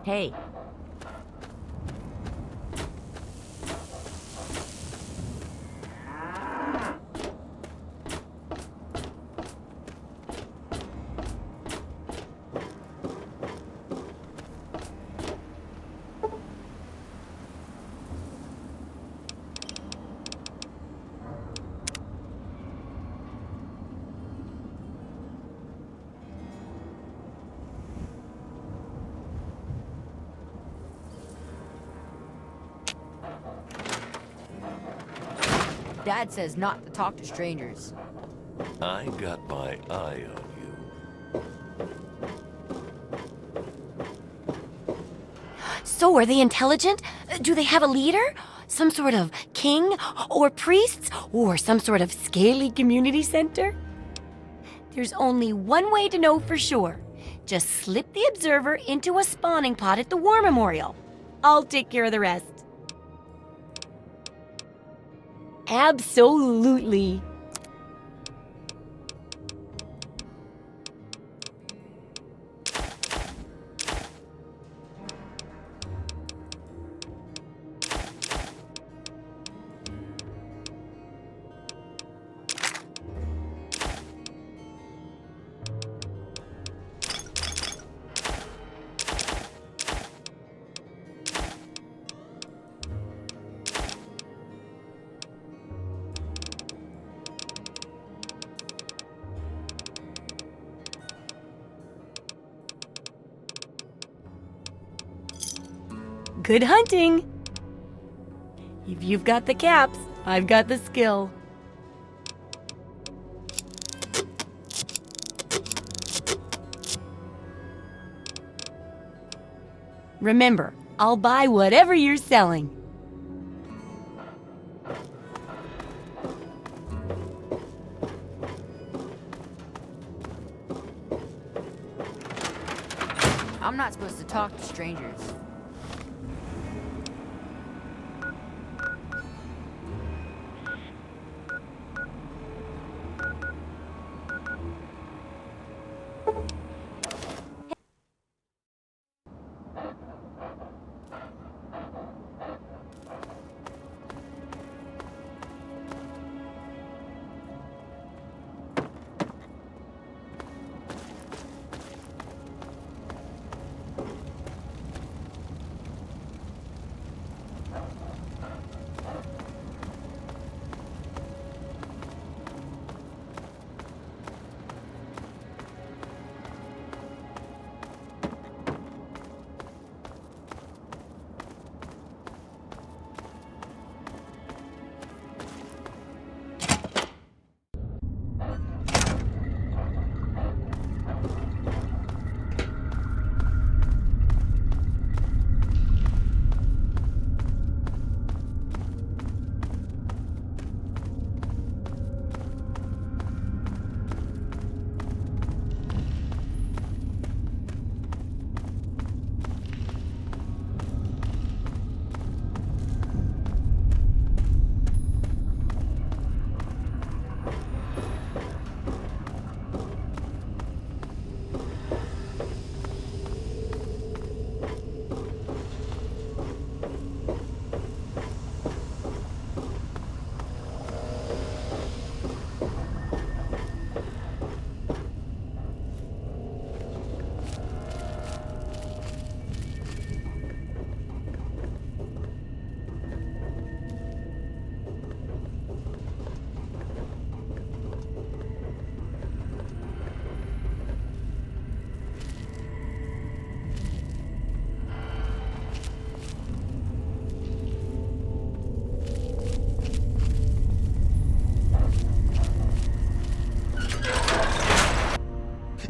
Hey. Dad says not to talk to strangers. I got my eye on you. So, are they intelligent? Do they have a leader? Some sort of king? Or priests? Or some sort of scaly community center? There's only one way to know for sure. Just slip the observer into a spawning pod at the War Memorial. I'll take care of the rest. Absolutely. Good hunting! If you've got the caps, I've got the skill. Remember, I'll buy whatever you're selling. I'm not supposed to talk to strangers.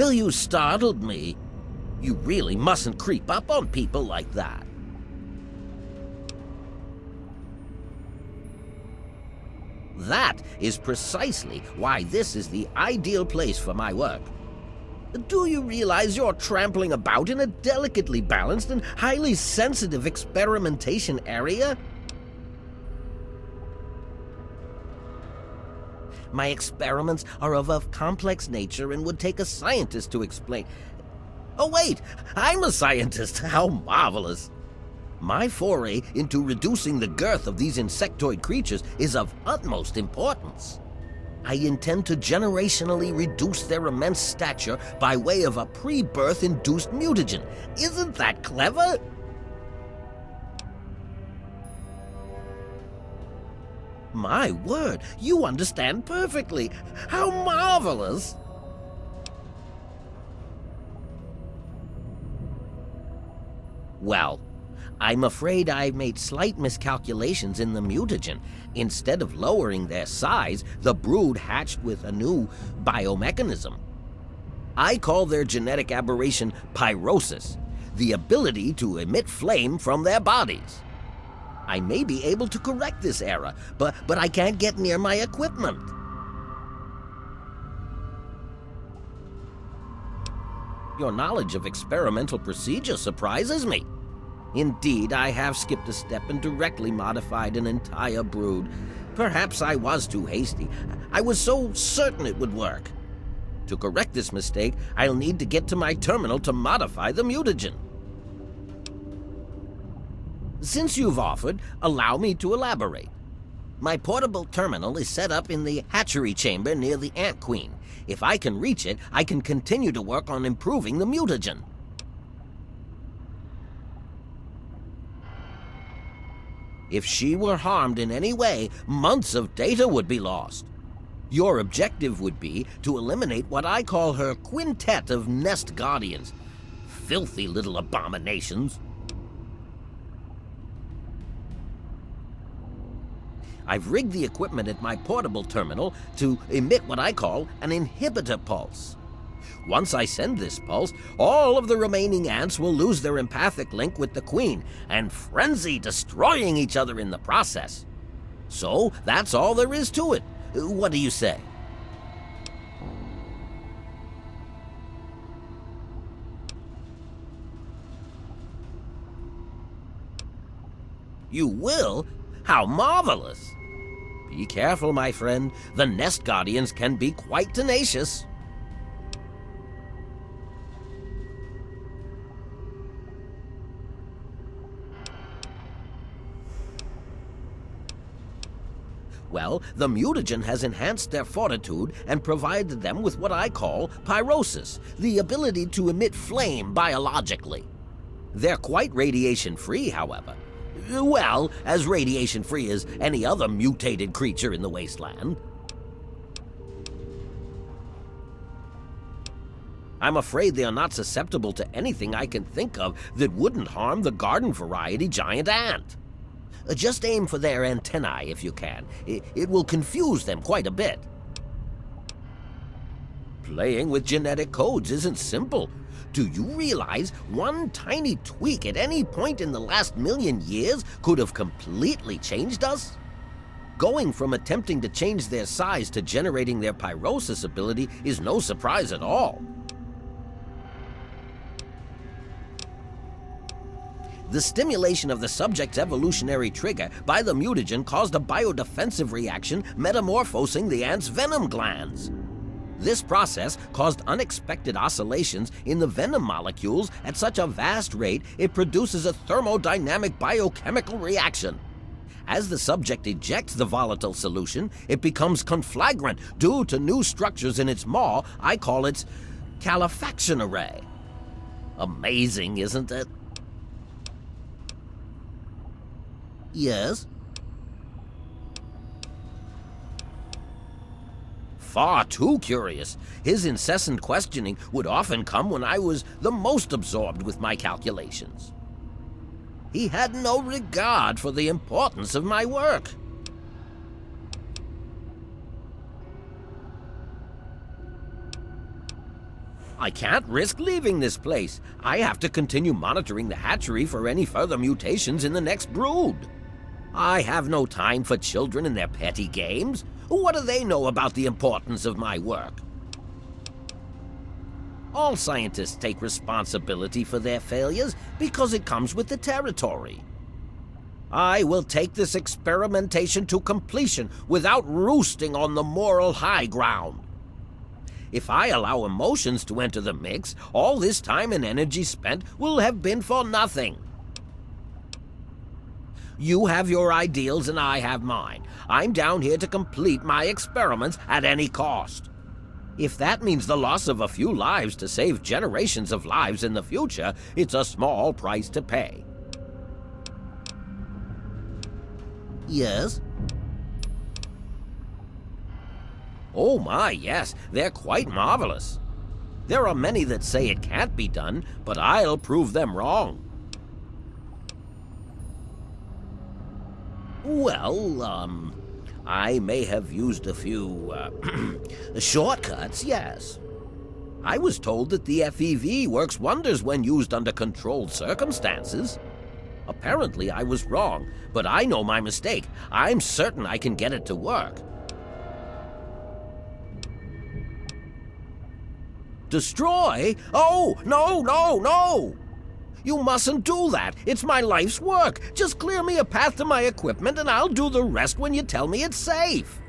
Well, you startled me. You really mustn't creep up on people like that. That is precisely why this is the ideal place for my work. Do you realize you're trampling about in a delicately balanced and highly sensitive experimentation area? My experiments are of a complex nature and would take a scientist to explain. Oh wait, I'm a scientist. How marvelous. My foray into reducing the girth of these insectoid creatures is of utmost importance. I intend to generationally reduce their immense stature by way of a pre-birth induced mutagen. Isn't that clever? My word, you understand perfectly. How marvelous! Well, I'm afraid I've made slight miscalculations in the mutagen. Instead of lowering their size, the brood hatched with a new biomechanism. I call their genetic aberration pyrosis, the ability to emit flame from their bodies. I may be able to correct this error, but I can't get near my equipment. Your knowledge of experimental procedure surprises me. Indeed, I have skipped a step and directly modified an entire brood. Perhaps I was too hasty. I was so certain it would work. To correct this mistake, I'll need to get to my terminal to modify the mutagen. Since you've offered, allow me to elaborate. My portable terminal is set up in the hatchery chamber near the Ant Queen. If I can reach it, I can continue to work on improving the mutagen. If she were harmed in any way, months of data would be lost. Your objective would be to eliminate what I call her quintet of nest guardians. Filthy little abominations. I've rigged the equipment at my portable terminal to emit what I call an inhibitor pulse. Once I send this pulse, all of the remaining ants will lose their empathic link with the queen and frenzy, destroying each other in the process. So that's all there is to it. What do you say? You will? How marvelous! Be careful, my friend. The nest guardians can be quite tenacious. Well, the mutagen has enhanced their fortitude and provided them with what I call pyrosis, the ability to emit flame biologically. They're quite radiation-free, however. Well, as radiation-free as any other mutated creature in the wasteland. I'm afraid they are not susceptible to anything I can think of that wouldn't harm the garden-variety giant ant. Just aim for their antennae if you can. It will confuse them quite a bit. Playing with genetic codes isn't simple. Do you realize one tiny tweak at any point in the last million years could have completely changed us? Going from attempting to change their size to generating their pyrosis ability is no surprise at all. The stimulation of the subject's evolutionary trigger by the mutagen caused a biodefensive reaction metamorphosing the ant's venom glands. This process caused unexpected oscillations in the venom molecules at such a vast rate it produces a thermodynamic biochemical reaction. As the subject ejects the volatile solution, it becomes conflagrant due to new structures in its maw. I call it calefaction array. Amazing, isn't it? Yes? Far too curious. His incessant questioning would often come when I was the most absorbed with my calculations. He had no regard for the importance of my work. I can't risk leaving this place. I have to continue monitoring the hatchery for any further mutations in the next brood. I have no time for children and their petty games. What do they know about the importance of my work? All scientists take responsibility for their failures because it comes with the territory. I will take this experimentation to completion without roosting on the moral high ground. If I allow emotions to enter the mix, all this time and energy spent will have been for nothing. You have your ideals and I have mine. I'm down here to complete my experiments at any cost. If that means the loss of a few lives to save generations of lives in the future, it's a small price to pay. Yes? Oh my, yes, they're quite marvelous. There are many that say it can't be done, but I'll prove them wrong. Well, I may have used a few, shortcuts, yes. I was told that the FEV works wonders when used under controlled circumstances. Apparently I was wrong, but I know my mistake. I'm certain I can get it to work. Destroy? Oh, no, no, no! You mustn't do that. It's my life's work. Just clear me a path to my equipment and I'll do the rest when you tell me it's safe.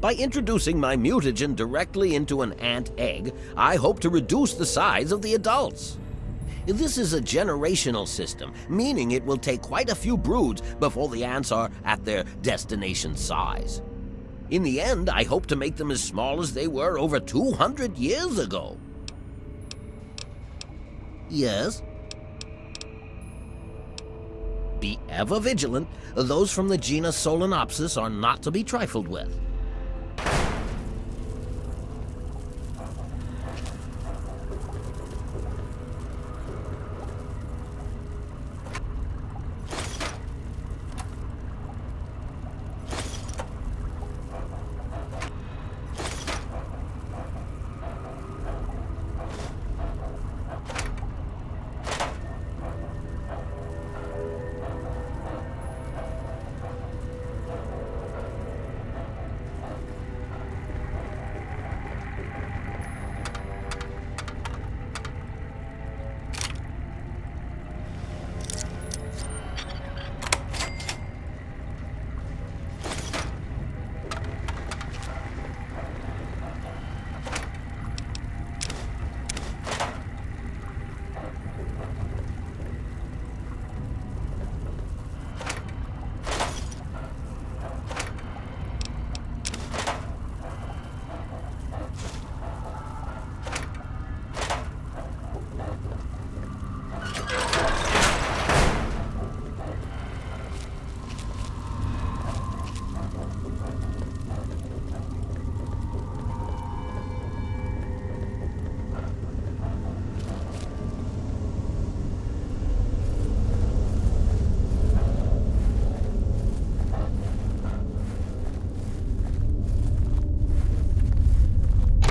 By introducing my mutagen directly into an ant egg, I hope to reduce the size of the adults. This is a generational system, meaning it will take quite a few broods before the ants are at their destination size. In the end, I hope to make them as small as they were over 200 years ago. Yes? Be ever vigilant. Those from the genus Solenopsis are not to be trifled with.